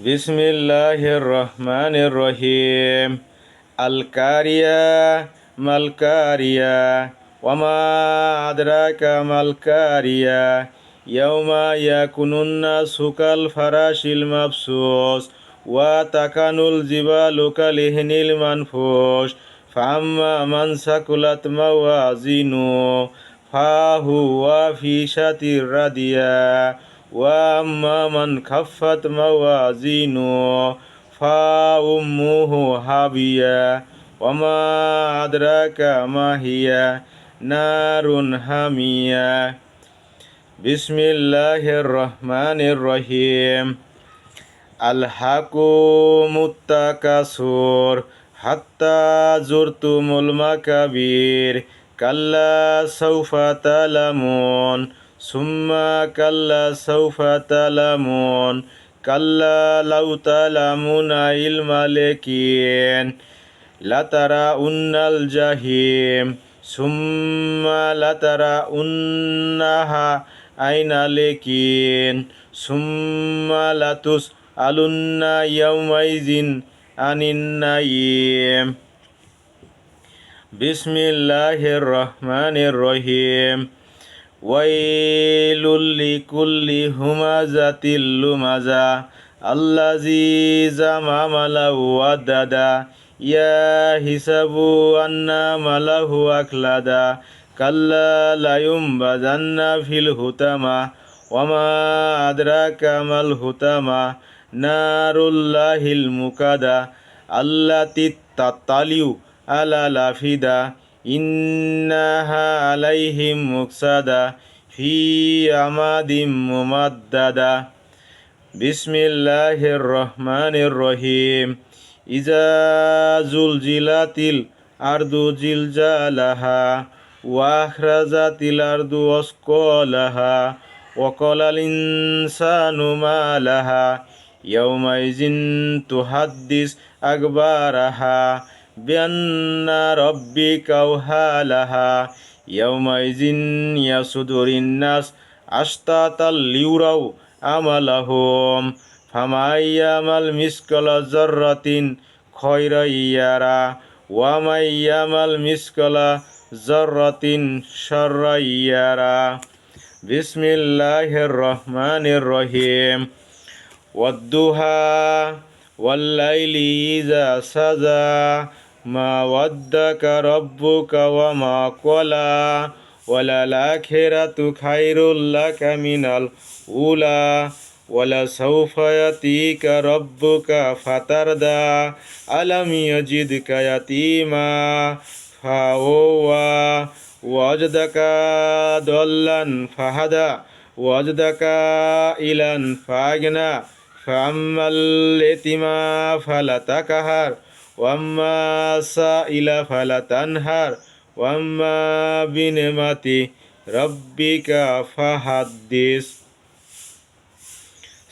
বিসমিল্লাহির রহমানির রহিম। আল কারিয়া মাল কারিয়া ওয়ামা আদরাকা মাল কারিয়া ইয়াউমা ইয়াকুনুন নাসু কাল ফারাশিল মাবসুস ওয়া তাকানুল জিবালু কাল ইহনিল মানফুস ফাম্মা মান সাকুলাত মাওয়াজিনুহু ফাহুয়া ফি শাতির রাদিয়া ওয়া আম্মা মান খাফফাত মাওয়াজিনুহু ফাউম্মুহু হাবিয়া ওয়া মা আদরাকা মা হিয়া নারুন হামিয়া। বিসমিল্লাহির রহমানির রহিম। আলহাকুমুত তাকাসুর হাত্তা জুরতুমুল মাকাবির কাল্লা সাউফা তালামুন সুম্মা কাল্লা সাউফা তালামুন কাল্লা লাউ তালামুনা ইলমাল ইয়াকিন লাতারাউন্নাল জাহিম সুম্মা লাতারাউন্নাহা আইনাল ইয়াকিন সুম্মা লাতুস আলুন্না ইয়াউমাইজিন আনিন নাইম। বিসমিল্লাহির রহমানির রহিম। ওয়াইলুল লিকুল্লি হুমাযাতিল লুমাযা আল্লাযী জামা মালাহু ওয়াদাদা ইয়া হিসাবু আন্না মালাহু আকলাদা কাল্লা লায়ুমবাযান্না ফিল হুতামা ওয়া মা আদরাকা মাল হুতামা নারুল্লাহিল মুকাদা আল্লাতী তাত্তালিউ আলাল আফিদা ইন্নাহা আলাইহিম মুকসাদা ফি আমাদিম মুমাদ্দাদা। বিসমিল্লাহির রহমানির রহিম। ইজা জুলজিলাতিল আরদু জিলজালাহা ওয়া আখরাজাতিল আরদু আসকালাহা ওয়া ক্বালাল ইনসানু মা লাহা ইয়াউমাইজিন তুহাদ্দিস আখবারাহা বিআন্না রাব্বিকা আওহালাহা ইয়াউমাইজিন ইয়াসুদুরিন নাস আশতাতাল লিউরাউ আমালাহুম ফামান ইয়ামাল মিসকালা যাররাতিন খায়রান ইয়ারা ওয়া মান ইয়ামাল মিসকালা যাররাতিন শাররান ইয়ারা। বিসমিল্লাহির রহমানির রহিম। ওয়াদ-দুহা ওয়াল-লাইলি ইযা সাজা মা ওয়াদ্দাকা রাব্বুকা ওয়া মা ক্বালা ওয়ালাল আখিরাতু খায়রুল লাকা মিনাল উলা ওয়ালাসাউফা ইয়াতিকা রাব্বুকা ফাতারদা আলাম ইয়াজিদকা ইয়াতীমা ফাআওয়া ওয়াজদাকা দাল্লান ফাহাদা ওয়াজদাকা ইলান ফাগনা ফাআম্মাল ইয়াতীমা ফালা তাকহার ওয়াম্মা সাইলা ফালা তানহার ওয়াম্মা বিনিমাতি রাব্বিকা ফাহাদ্দিস।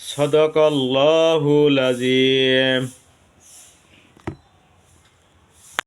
সাদাকাল্লাহুল আযীম।